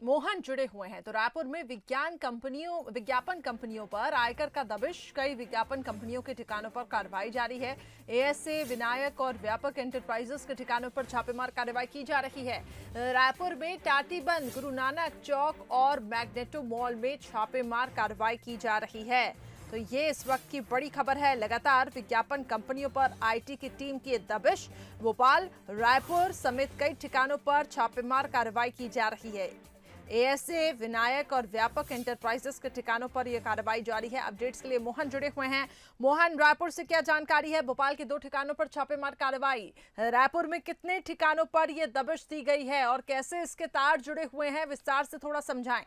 मोहन जुड़े हुए हैं। तो रायपुर में विज्ञापन कंपनियों पर आयकर का दबिश, कई विज्ञापन कंपनियों के ठिकानों पर कार्रवाई जारी है। एएसए, विनायक और व्यापक एंटरप्राइजेस के ठिकानों पर छापेमार कार्रवाई की जा रही है। रायपुर में टाटीबंध, गुरु नानक चौक और मैग्नेटो मॉल में छापेमार कार्रवाई की जा रही है। तो ये इस वक्त की बड़ी खबर है। लगातार विज्ञापन कंपनियों पर आईटी की टीम की दबिश, भोपाल, रायपुर समेत कई ठिकानों पर छापेमार कार्रवाई की जा रही है। एएसए, विनायक और व्यापक एंटरप्राइजेस के ठिकानों पर यह कार्रवाई जारी है। अपडेट्स के लिए मोहन जुड़े हुए हैं। मोहन, रायपुर से क्या जानकारी है? भोपाल के 2 ठिकानों पर छापेमार कार्रवाई, रायपुर में कितने ठिकानों पर यह दबिश दी गई है और कैसे इसके तार जुड़े हुए हैं, विस्तार से थोड़ा समझाएं।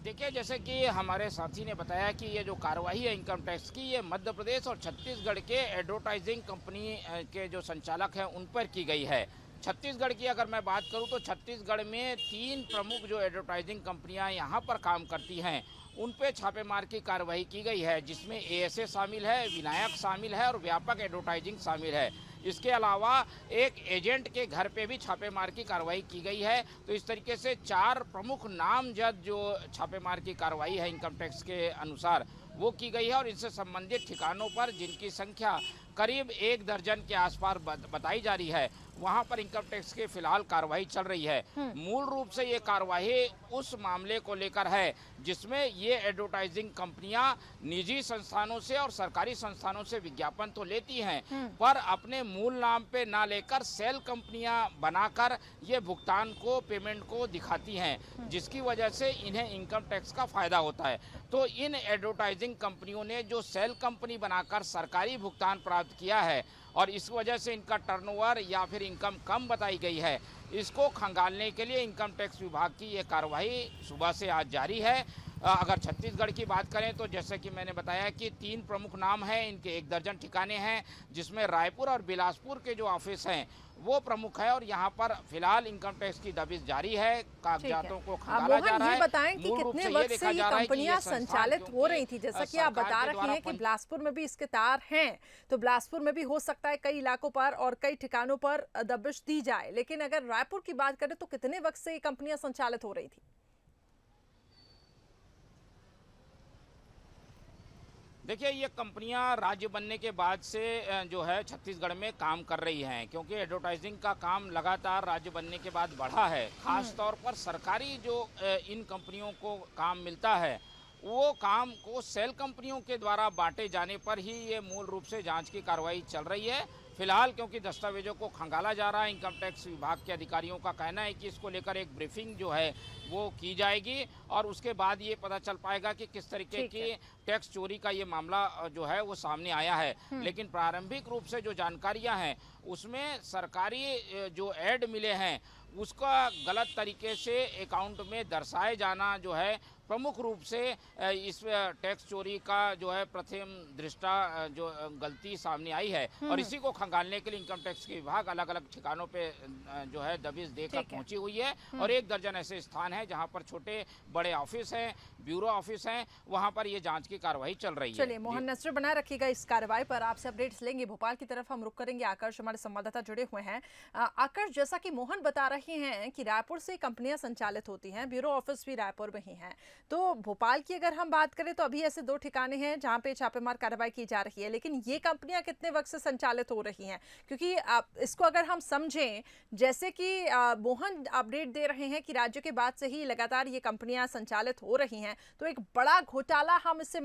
देखिए, जैसे कि हमारे साथी ने बताया कि ये जो कार्रवाई है इनकम टैक्स की, ये मध्य प्रदेश और छत्तीसगढ़ के एडवर्टाइजिंग कंपनी के जो संचालक हैं उन पर की गई है। छत्तीसगढ़ की अगर मैं बात करूं तो छत्तीसगढ़ में 3 प्रमुख जो एडवर्टाइजिंग कंपनियां यहां पर काम करती हैं उन पे छापेमार की कार्रवाई की गई है, जिसमें एएसए शामिल है, विनायक शामिल है और व्यापक एडवर्टाइजिंग शामिल है। इसके अलावा एक एजेंट के घर पे भी छापेमार की कार्रवाई की गई है। तो इस तरीके से 4 प्रमुख नामजद जो छापेमार की कार्रवाई है इनकम टैक्स के अनुसार वो की गई है और इनसे संबंधित ठिकानों पर, जिनकी संख्या करीब 1 दर्जन के आसपास बताई जा रही है, वहां पर इनकम टैक्स की फिलहाल कार्रवाई चल रही है। मूल रूप से ये कार्रवाई उस मामले को लेकर है जिसमें ये एडवर्टाइजिंग कंपनियां निजी संस्थानों से और सरकारी संस्थानों से विज्ञापन तो लेती हैं, पर अपने मूल नाम पे ना लेकर सेल कंपनियां बनाकर ये भुगतान को, पेमेंट को दिखाती हैं, जिसकी वजह से इन्हें इनकम टैक्स का फायदा होता है। तो इन एडवर्टाइजिंग कंपनियों ने जो सेल कंपनी बनाकर सरकारी भुगतान प्राप्त किया है और इस वजह से इनका टर्नओवर या फिर इनकम कम बताई गई है, इसको खंगालने के लिए इनकम टैक्स विभाग की ये कार्रवाई सुबह से आज जारी है। अगर छत्तीसगढ़ की बात करें तो जैसे कि मैंने बताया कि 3 प्रमुख नाम हैं, इनके 1 दर्जन ठिकाने हैं, जिसमें रायपुर और बिलासपुर के जो ऑफिस हैं वो प्रमुख है और यहाँ पर फिलहाल इनकम टैक्स की दबिश जारी है, कागजातों को खंगाला जा रहा है। ये बताएं कि कितने वक्त से ये कंपनियां संचालित हो रही थी? जैसा कि आप बता रहे हैं कि बिलासपुर में भी इसके तार हैं, तो बिलासपुर में भी हो सकता है कई इलाकों पर और कई ठिकानों पर दबिश दी जाए, लेकिन अगर रायपुर की बात करें तो कितने वक्त से ये कंपनियां संचालित हो रही थी? देखिए, ये कंपनियां राज्य बनने के बाद से जो है छत्तीसगढ़ में काम कर रही हैं, क्योंकि एडवर्टाइजिंग का काम लगातार राज्य बनने के बाद बढ़ा है। खास तौर पर सरकारी जो इन कंपनियों को काम मिलता है वो काम को सेल कंपनियों के द्वारा बांटे जाने पर ही ये मूल रूप से जांच की कार्रवाई चल रही है। फिलहाल क्योंकि दस्तावेजों को खंगाला जा रहा है, इनकम टैक्स विभाग के अधिकारियों का कहना है कि इसको लेकर एक ब्रीफिंग जो है वो की जाएगी और उसके बाद ये पता चल पाएगा कि किस तरीके की टैक्स चोरी का ये मामला जो है वो सामने आया है। लेकिन प्रारंभिक रूप से जो जानकारियां हैं उसमें सरकारी जो ऐड मिले हैं उसका गलत तरीके से अकाउंट में दर्शाए जाना जो है प्रमुख रूप से इस टैक्स चोरी का जो है प्रथम दृष्टा जो गलती सामने आई है और इसी को खंगालने के लिए इनकम टैक्स के विभाग अलग अलग ठिकानों पे जो है दबिश देकर पहुंची हुई है और 1 दर्जन ऐसे स्थान हैं जहां पर छोटे बड़े ऑफिस हैं, ब्यूरो ऑफिस हैं, वहां पर ये जांच की कार्रवाई चल रही है। चलिए मोहन, नजर बनाए रखिएगा इस कार्रवाई पर, आपसे अपडेट्स लेंगे। भोपाल की तरफ हम रुक करेंगे। आकर्ष हमारे संवाददाता जुड़े हुए हैं। आकर्ष, जैसा कि मोहन बता रहे हैं कि रायपुर से कंपनियां संचालित होती हैं, ब्यूरो ऑफिस भी रायपुर में ही है, तो भोपाल की अगर हम बात करें तो अभी ऐसे 2 ठिकाने हैं जहां पे छापेमार कार्रवाई की जा रही है, लेकिन ये कंपनियां कितने वक्त से संचालित हो रही हैं? क्योंकि इसको अगर हम समझें, जैसे कि मोहन अपडेट दे रहे हैं कि राज्य के बाद से ही लगातार ये कंपनियां संचालित हो रही हैं, तो एक बड़ा घोटाला हम इससे